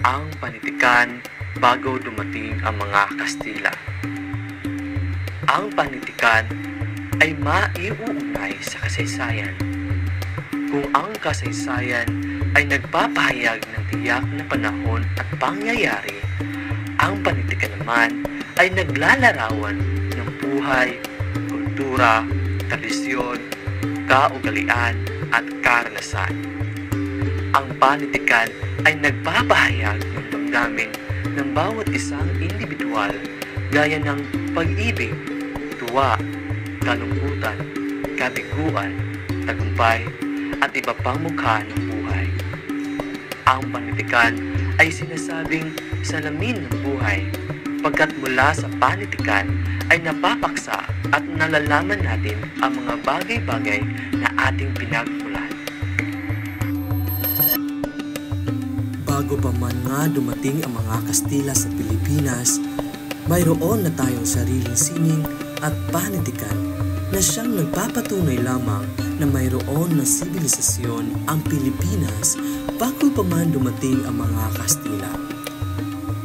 ang panitikan bago dumating ang mga Kastila. Ang panitikan ay maiuugnay sa kasaysayan. Kung ang kasaysayan ay nagpapahayag ng tiyak na panahon at pangyayari, ang panitikan naman ay naglalarawan ng buhay, kultura, tradisyon, kaugalian at karanasan. Ang panitikan ay nagpapahayag ng damdamin ng bawat isang individual gaya ng pag-ibig, tuwa, kalungkutan, kabiguan, tagumpay, at iba pang mukha ng buhay. Ang panitikan ay sinasabing salamin ng buhay, pagkat mula sa panitikan ay napapaksa at nalalaman natin ang mga bagay-bagay na ating pinagmulan. Bago pa man nga dumating ang mga Kastila sa Pilipinas, mayroon na tayong sariling sining at panitikan na siyang nagpapatunay lamang na mayroon na sibilisasyon ang Pilipinas bago pa man dumating ang mga Kastila.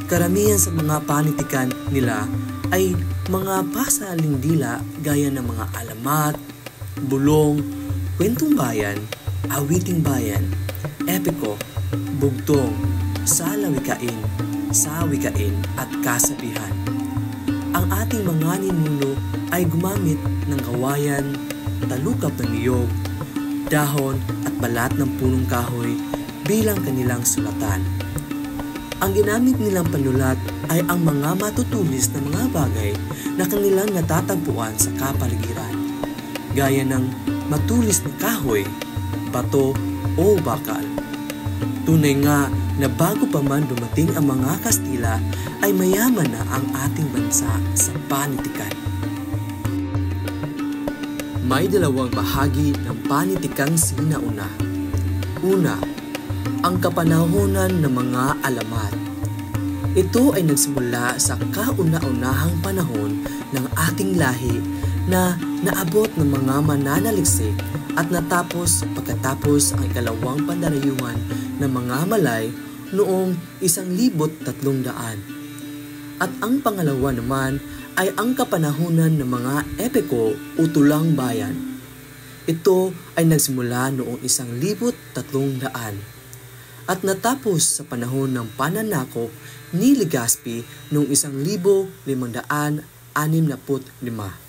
Karamihan sa mga panitikan nila ay mga pasalindila gaya ng mga alamat, bulong, kwentong bayan, awiting bayan, epiko, bugtong, salawikain, sawikain at kasabihan. Ang ating mga ninuno ay gumamit ng kawayan, talukap ng niyog, dahon at balat ng punong kahoy bilang kanilang sulatan. Ang ginamit nilang panulat ay ang mga matutulis na mga bagay na kanilang natatagpuan sa kapaligiran, gaya ng matulis na kahoy, bato o bakal. Tunay nga na bago pa man dumating ang mga Kastila ay mayaman na ang ating bansa sa panitikan. May dalawang bahagi ng panitikang sinauna. Una, ang kapanahonan ng mga alamat. Ito ay nagsimula sa kauna-unahang panahon ng ating lahi na naabot ng mga mananaliksik at natapos pagkatapos ang ikalawang pandarayuhan ng mga Malay noong 1300. At ang pangalawa naman ay ang kapanahunan ng mga epiko o tulang bayan. Ito ay nagsimula noong 1300 at natapos sa panahon ng pananakop ni Legazpi noong 1565.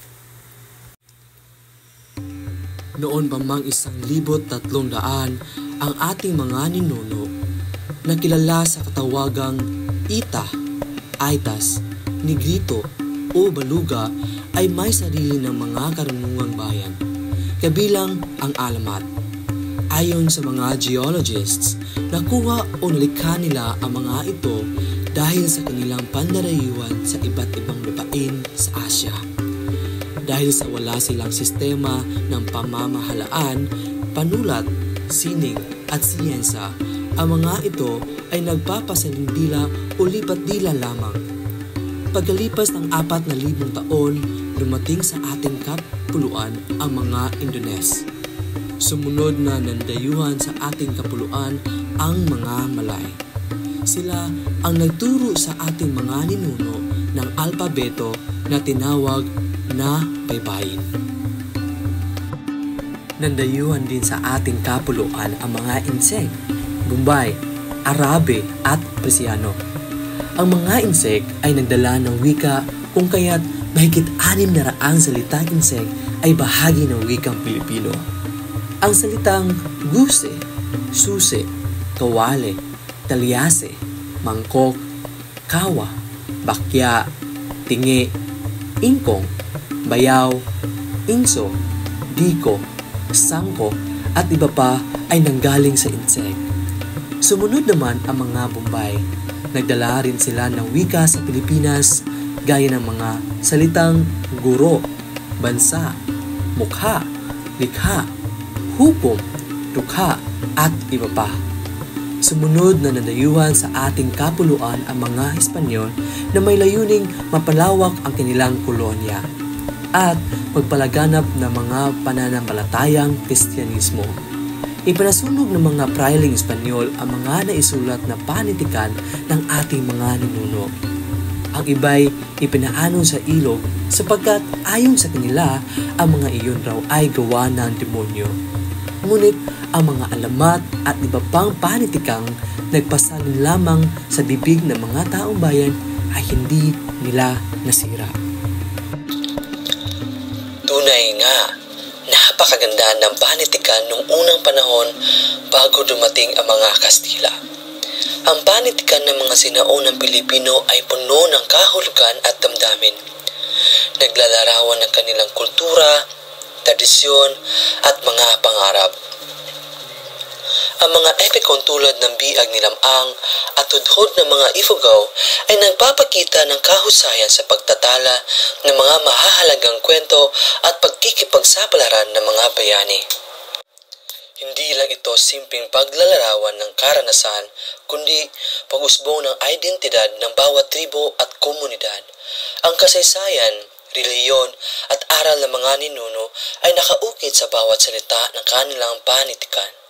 Noon pa mang 1300 ang ating mga ninuno na kilala sa katawagang Ita, Aitas, Negrito o Baluga ay may sarili ng mga karunungang bayan, kabilang ang alamat. Ayon sa mga geologists, nakuha o nalikha nila ang mga ito dahil sa kanilang pandarayuan sa iba't ibang lupain sa Asya. Dahil sa wala silang sistema ng pamamahalaan, panulat, sining at siyensa, ang mga ito ay nagpapasalindila o lipat-dila lamang. Pagkalipas ng 4,000 taon, dumating sa ating kapuluan ang mga Indones. Sumunod na nandayuhan sa ating kapuluan ang mga Malay. Sila ang nagturo sa ating mga ninuno ng alpabeto na tinawag na baybayin. Nandayuhan din sa ating kapuluan ang mga Insek, Bombay, Arabe at Persiano. Ang mga Insek ay nagdala ng wika kung kaya't mahigit 600 salitang Insek ay bahagi ng wikang Pilipino. Ang salitang guse, susi, kawale, talyase, mangkok, kawa, bakya, tingi, ingkong, bayaw, inso, diko, sangko at iba pa ay nanggaling sa Insek. Sumunod naman ang mga Bombay. Nagdala rin sila ng wika sa Pilipinas gaya ng mga salitang guro, bansa, mukha, likha, hukom, dukha at iba pa. Sumunod na nadayuhan sa ating kapuluan ang mga Espanyol na may layuning mapalawak ang kanilang kolonya at magpalaganap ng mga pananampalatayang Kristyanismo. Ipinasunog ng mga prailing Espanyol ang mga naisulat na panitikan ng ating mga ninuno. Ang iba'y ipinaanon sa ilog sapagkat ayon sa kanila ang mga iyon raw ay gawa ng demonyo. Ngunit ang mga alamat at iba pang panitikang nagpasalin lamang sa bibig ng mga taong bayan ay hindi nila nasira. Tunay nga, napakaganda ng panitikan noong unang panahon bago dumating ang mga Kastila. Ang panitikan ng mga sinaunang Pilipino ay puno ng kahulugan at damdamin. Naglalarawan ng kanilang kultura, tradisyon at mga pangarap. Ang mga epikong tulad ng Biag ni Lamang at Tudhod ng mga Ifugao ay nagpapakita ng kahusayan sa pagtatala ng mga mahahalagang kwento at pagkikipagsapalaran ng mga bayani. Hindi lang ito simpleng paglalarawan ng karanasan, kundi pag-usbong ng identidad ng bawat tribo at komunidad. Ang kasaysayan, reliyon at aral ng mga ninuno ay nakaukit sa bawat salita ng kanilang panitikan.